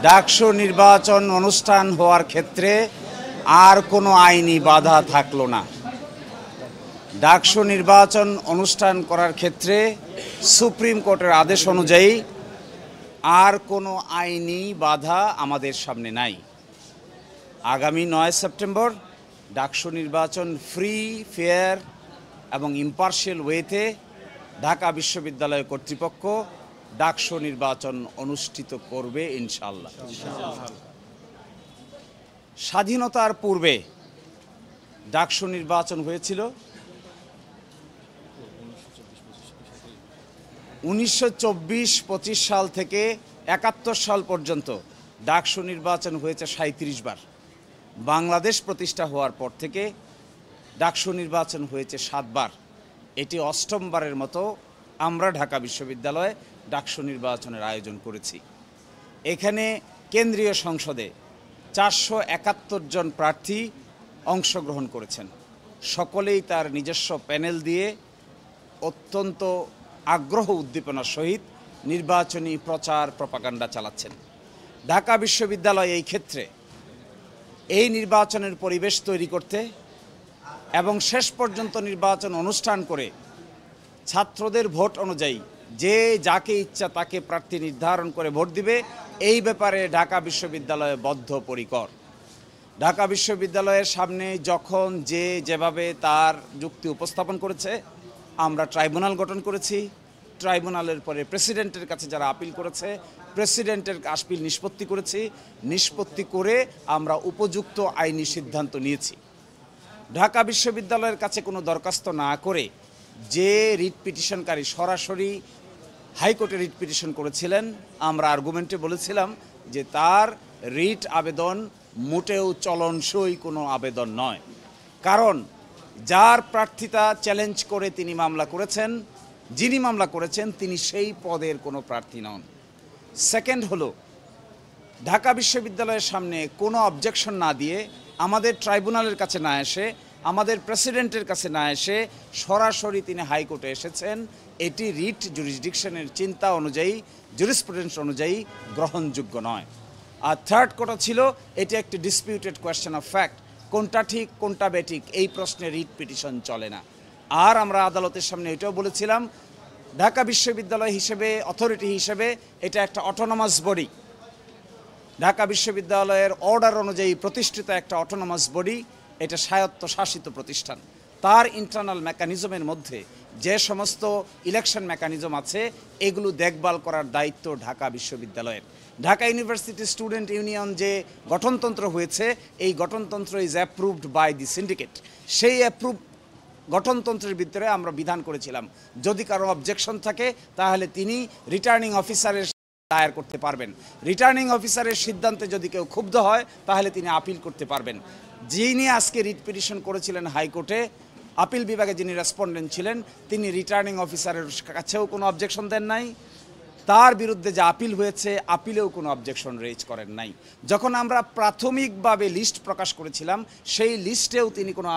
ডাকসু নির্বাচন অনুষ্ঠান হওয়ার ক্ষেত্রে আর কোনো আইনি বাধা থাকলো না। ডাকসু নির্বাচন অনুষ্ঠান করার ক্ষেত্রে সুপ্রিম কোর্টের আদেশ অনুযায়ী আর কোনো আইনি বাধা আমাদের সামনে নাই। আগামী 9 সেপ্টেম্বর ডাকসু নির্বাচন ফ্রি, ফেয়ার এবং ইম্পার্শিয়াল ওয়েতে ঢাকা বিশ্ববিদ্যালয় কর্তৃপক্ষ ডাকসু নির্বাচন অনুষ্ঠিত করবে ইনশাআল্লাহ। স্বাধীনতার পূর্বে ডাকসু নির্বাচন হয়েছিল 1924-25 সাল থেকে 71 সাল পর্যন্ত ডাকসু নির্বাচন হয়েছে 37 বার। বাংলাদেশ প্রতিষ্ঠা হওয়ার পর থেকে ডাকসু নির্বাচন হয়েছে 7 বার। এটি 8ম বারের মতো আমরা ঢাকা বিশ্ববিদ্যালয়ে ডাকসু নির্বাচনের আয়োজন করেছি। এখানে কেন্দ্রীয় সংসদে 471 জন প্রার্থী অংশগ্রহণ করেছেন। সকলেই তার নিজস্ব প্যানেল দিয়ে অত্যন্ত আগ্রহ উদ্দীপনার সহিত নির্বাচনী প্রচার প্রপাগান্ডা চালাচ্ছেন। ঢাকা বিশ্ববিদ্যালয় এই ক্ষেত্রে এই নির্বাচনের পরিবেশ তৈরি করতে এবং শেষ পর্যন্ত নির্বাচন অনুষ্ঠান করে ছাত্রদের ভোট অনুযায়ী যে যাকে ইচ্ছা তাকে প্রার্থী নির্ধারণ করে ভোট দিবে, এই ব্যাপারে ঢাকা বিশ্ববিদ্যালয় বদ্ধপরিকর। ঢাকা বিশ্ববিদ্যালয়ের সামনে যখন যে যেভাবে তার যুক্তি উপস্থাপন করেছে, আমরা ট্রাইব্যুনাল গঠন করেছি। ট্রাইব্যুনালের পরে প্রেসিডেন্টের কাছে যারা আপিল করেছে, প্রেসিডেন্টের আপিল নিষ্পত্তি করেছি। নিষ্পত্তি করে আমরা উপযুক্ত আইনি সিদ্ধান্ত নিয়েছি। ঢাকা বিশ্ববিদ্যালয়ের কাছে কোনো দরখাস্ত না করে যে রিট পিটিশনকারী সরাসরি হাইকোর্টে রিট পিটিশন করেছিলেন, আমরা আর্গুমেন্টে বলেছিলাম যে তার রিট আবেদন মোটেও চলনসই কোনো আবেদন নয়। কারণ যার প্রার্থিতা চ্যালেঞ্জ করে তিনি মামলা করেছেন, যিনি মামলা করেছেন তিনি সেই পদের কোনো প্রার্থী নন। সেকেন্ড হলো, ঢাকা বিশ্ববিদ্যালয়ের সামনে কোনো অবজেকশন না দিয়ে, আমাদের ট্রাইব্যুনালের কাছে না এসে, আমাদের প্রেসিডেন্টের কাছে না এসে সরাসরি তিনি হাইকোর্টে এসেছেন। এটি রিট জুরিসডিকশনের চিন্তা অনুযায়ী, জুরিসপ্রুডেন্স অনুযায়ী গ্রহণযোগ্য নয়। আর থার্ড কথা ছিল, এটি একটি ডিসপিউটেড কোয়েশ্চেন অফ ফ্যাক্ট। কোনটা ঠিক কোনটা বেঠিক এই প্রশ্নে রিট পিটিশন চলে না। আর আমরা আদালতের সামনে এটাও বলেছিলাম, ঢাকা বিশ্ববিদ্যালয় হিসেবে, অথরিটি হিসেবে এটা একটা অটোনমাস বডি। ঢাকা বিশ্ববিদ্যালয়ের অর্ডার অনুযায়ী প্রতিষ্ঠিত একটা অটোনমাস বডি। এটা স্বায়ত্তশাসিত প্রতিষ্ঠান। তার ইন্টারনাল মেকানিজমের মধ্যে যে সমস্ত ইলেকশন মেকানিজম আছে, এগুলো দেখভাল করার দায়িত্ব ঢাকা বিশ্ববিদ্যালয়ের। ঢাকা ইউনিভার্সিটি স্টুডেন্ট ইউনিয়ন যে গঠনতন্ত্র হয়েছে, এই গঠনতন্ত্র is approved by the syndicate. সেই অ্যাপ্রুভ গঠনতন্ত্রের ভিতরে আমরা বিধান করেছিলাম, যদি কারো অবজেকশন থাকে তাহলে তিনি রিটার্নিং অফিসারের দায়ের করতে পারবেন। রিটার্নিং অফিসারের সিদ্ধান্তে যদি কেউ ক্ষুব্ধ হয় তাহলে তিনি আপিল করতে পারবেন। যিনি আজকে রিট পিটিশন করেছিলেন হাইকোর্টে, আপিল বিভাগে যিনি রেসপন্ডেন্ট ছিলেন, তিনি রিটার্নিং অফিসারের কাছেও কোনো অবজেকশন দেন নাই। তার বিরুদ্ধে যে আপিল হয়েছে, আপিলেও কোনো অবজেকশন রেজ করেন নাই। যখন আমরা প্রাথমিকভাবে লিস্ট প্রকাশ করেছিলাম, সেই লিস্টেও তিনি কোনো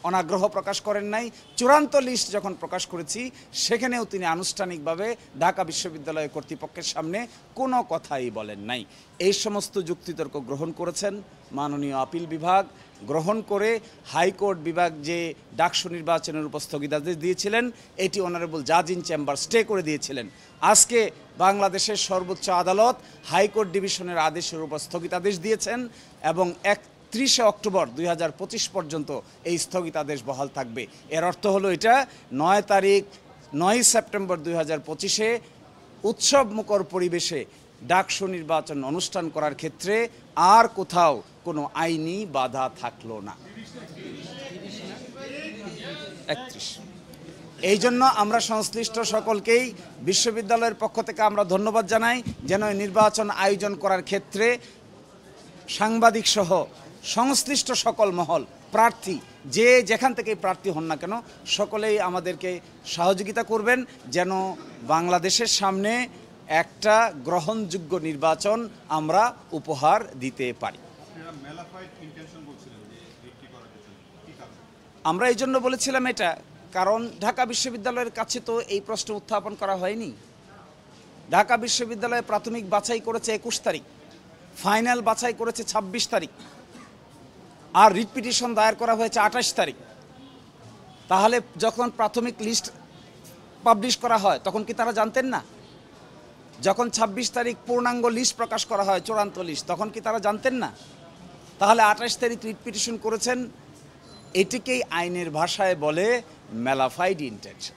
অনাগ্রহ প্রকাশ করেন নাই। চূড়ান্ত লিস্ট যখন প্রকাশ করেছি, সেখানেও তিনি আনুষ্ঠানিকভাবে ঢাকা বিশ্ববিদ্যালয় কর্তৃপক্ষের সামনে কোনো কথাই বলেন নাই। এই সমস্ত যুক্তিতর্ক গ্রহণ করেছেন মাননীয় আপিল বিভাগ। গ্রহণ করে হাইকোর্ট বিভাগ যে ডাকসু নির্বাচনের উপর স্থগিতাদেশ দিয়েছিলেন, এটি অনারেবল জাজ ইন চেম্বার স্টে করে দিয়েছিলেন। আজকে বাংলাদেশের সর্বোচ্চ আদালত হাইকোর্ট ডিভিশনের আদেশের উপর স্থগিতাদেশ দিয়েছেন এবং 31শে অক্টোবর 2025 পর্যন্ত এই স্থগিতাদেশ বহাল থাকবে। এর অর্থ হলো এটা 9 সেপ্টেম্বর 2025-এ উৎসবমুখর পরিবেশে ডাকসু নির্বাচন অনুষ্ঠান করার ক্ষেত্রে আর কোথাও কোনো আইনি বাধা থাকলো না। 31। এই জন্য আমরা সংশ্লিষ্ট সকলকেই বিশ্ববিদ্যালয়ের পক্ষ থেকে আমরা ধন্যবাদ জানাই, যেন নির্বাচন আয়োজন করার ক্ষেত্রে সাংবাদিক সহ সংশ্লিষ্ট সকল মহল, প্রার্থী যে যেখান থেকে প্রার্থী হন না কেন, সকলেই আমাদেরকে সহযোগিতা করবেন যেন বাংলাদেশের সামনে একটা গ্রহণযোগ্য নির্বাচন আমরা উপহার দিতে পারি। আমরা এই জন্য বলেছিলাম এটা, কারণ ঢাকা বিশ্ববিদ্যালয়ের কাছে তো এই প্রশ্ন উত্থাপন করা হয়নি। ঢাকা বিশ্ববিদ্যালয়ে প্রাথমিক বাছাই করেছে 21 তারিখ। ফাইনাল বাছাই করেছে ২৬ তারিখ, আর রিট পিটিশন দায়ের করা হয়েছে ২৮ তারিখ। তাহলে যখন প্রাথমিক লিস্ট পাবলিশ করা হয় তখন কি তারা জানতেন না? যখন ২৬ তারিখ পূর্ণাঙ্গ লিস্ট প্রকাশ করা হয়, চূড়ান্ত লিস্ট, তখন কি তারা জানতেন না? তাহলে ২৮ তারিখ রিট পিটিশন করেছেন, এটিকেই আইনের ভাষায় বলে ম্যালাফাইড ইন্টেনশন।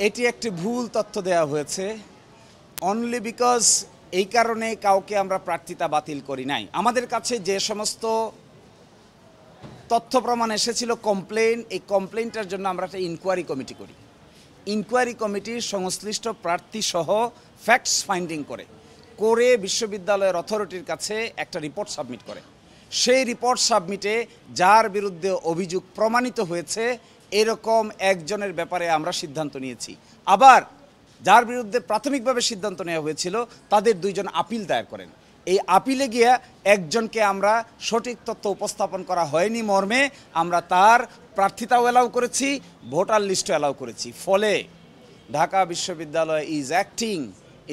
এটি একটি ভুল তথ্য দেওয়া হয়েছে, অনলি বিকজ এই কারণে কাউকে আমরা প্রার্থিতা বাতিল করি নাই। আমাদের কাছে যে সমস্ত তথ্য প্রমাণ এসেছিল কমপ্লেন, এই কমপ্লেনটার জন্য আমরা একটা ইনকোয়ারি কমিটি করি। ইনকোয়ারি কমিটি সংশ্লিষ্ট প্রার্থী সহ ফ্যাক্টস ফাইন্ডিং করে বিশ্ববিদ্যালয়ের অথরিটির কাছে একটা রিপোর্ট সাবমিট করে। সেই রিপোর্ট সাবমিটে যার বিরুদ্ধে অভিযোগ প্রমাণিত হয়েছে এরকম একজনের ব্যাপারে আমরা সিদ্ধান্ত নিয়েছি। আবার যার বিরুদ্ধে প্রাথমিকভাবে সিদ্ধান্ত নেওয়া হয়েছিল তাদের ২ জন আপিল দায়ের করেন। এই আপিলে গিয়া একজনকে আমরা সঠিক তথ্য উপস্থাপন করা হয়নি মর্মে আমরা তার প্রার্থিতাও অ্যালাউ করেছি, ভোটার লিস্টও অ্যালাউ করেছি। ফলে ঢাকা বিশ্ববিদ্যালয় is acting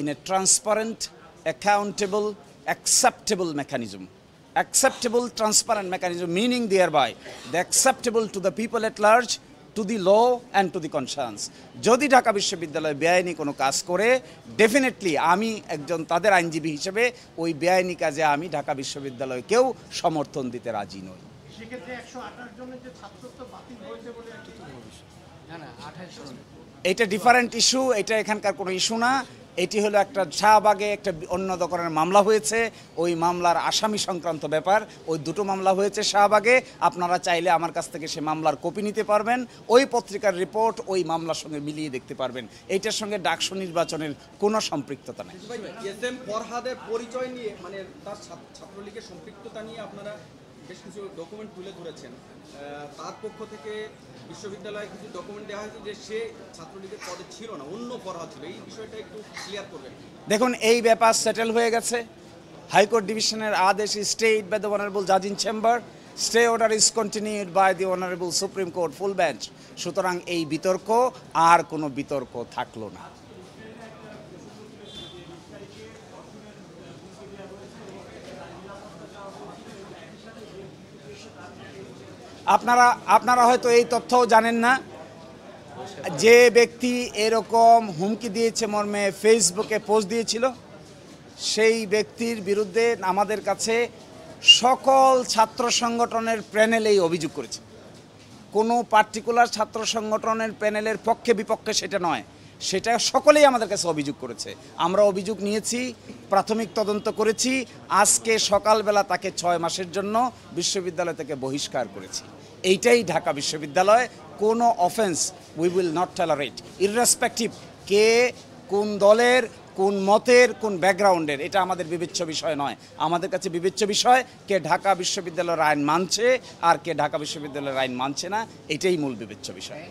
in a transparent, accountable, acceptable mechanism. Acceptable, transparent mechanism, meaning thereby the acceptable to the people at large, to the law and to the conscience. যদি ঢাকা বিশ্ববিদ্যালয় বেআইনি কোনো কাজ করে, ডেফিনেটলি আমি একজন তাদের আইনজীবী হিসেবে ওই বেআইনি কাজে আমি ঢাকা বিশ্ববিদ্যালয়কেও সমর্থন দিতে রাজি নই। সেক্ষেত্রে ১২৮ জনের যে ছাত্রত্ব বাতিল হয়েছে বলে একটি না ২৮ জন, এটা ডিফারেন্ট ইস্যু, এটা এখানকার কোনো ইস্যু না। এটি হলো একটা শাহবাগে একটা অন্য ধরনের মামলা হয়েছে, ওই মামলার আসামি সংক্রান্ত ব্যাপার। ওই 2টো মামলা হয়েছে শাহবাগে, আপনারা চাইলে আমার কাছ থেকে সে মামলার কপি নিতে পারবেন, ওই পত্রিকার রিপোর্ট ওই মামলার সঙ্গে মিলিয়ে দেখতে পারবেন। এইটার সঙ্গে ডাকসু নির্বাচনের কোনো সম্পৃক্ততা নেই। এসএম ফরহাদের পরিচয় নিয়ে, মানে তার ছাত্রলীগের সম্পৃক্ততা নিয়ে আপনারা বেশ কিছু ডকুমেন্ট তুলে ধরেছেন। তার পক্ষ থেকে বিশ্ববিদ্যালয়ে কিছু ডকুমেন্ট দেওয়া হয়েছে যে সে ছাত্রলীগের পদে ছিল না, অন্য পড়া ছিল। এই বিষয়টা একটু ক্লিয়ার করবেন। দেখুন, এই ব্যাপার সেটেল হয়ে গেছে। হাইকোর্ট ডিভিশনের আদেশ is stayed by the honourable জাজ in chamber, stay order is continued by the honourable supreme court full bench. সুতরাং এই বিতর্ক আর কোনো বিতর্ক থাকলো না। আপনারা হয়তো এই তথ্যও জানেন না, যে ব্যক্তি এরকম হুমকি দিয়েছে মর্মে ফেসবুকে পোস্ট দিয়েছিল, সেই ব্যক্তির বিরুদ্ধে আমাদের কাছে সকল ছাত্র সংগঠনের প্যানেলেই অভিযোগ করেছে। কোনো পার্টিকুলার ছাত্র সংগঠনের প্যানেলের পক্ষে বিপক্ষে সেটা নয়, সেটা সকলেই আমাদের কাছে অভিযোগ করেছে। আমরা অভিযোগ নিয়েছি, প্রাথমিক তদন্ত করেছি। আজকে সকালবেলা তাকে 6 মাসের জন্য বিশ্ববিদ্যালয় থেকে বহিষ্কার করেছি। এইটাই ঢাকা বিশ্ববিদ্যালয়। কোনো offence we will not tolerate, irrespective কে কোন দলের, কোন মতের, কোন ব্যাকগ্রাউন্ডের, এটা আমাদের বিবেচ্য বিষয় নয়। আমাদের কাছে বিবেচ্য বিষয় কে ঢাকা বিশ্ববিদ্যালয়ের আইন মানছে আর কে ঢাকা বিশ্ববিদ্যালয়ের আইন মানছে না, এটাই মূল বিবেচ্য বিষয়।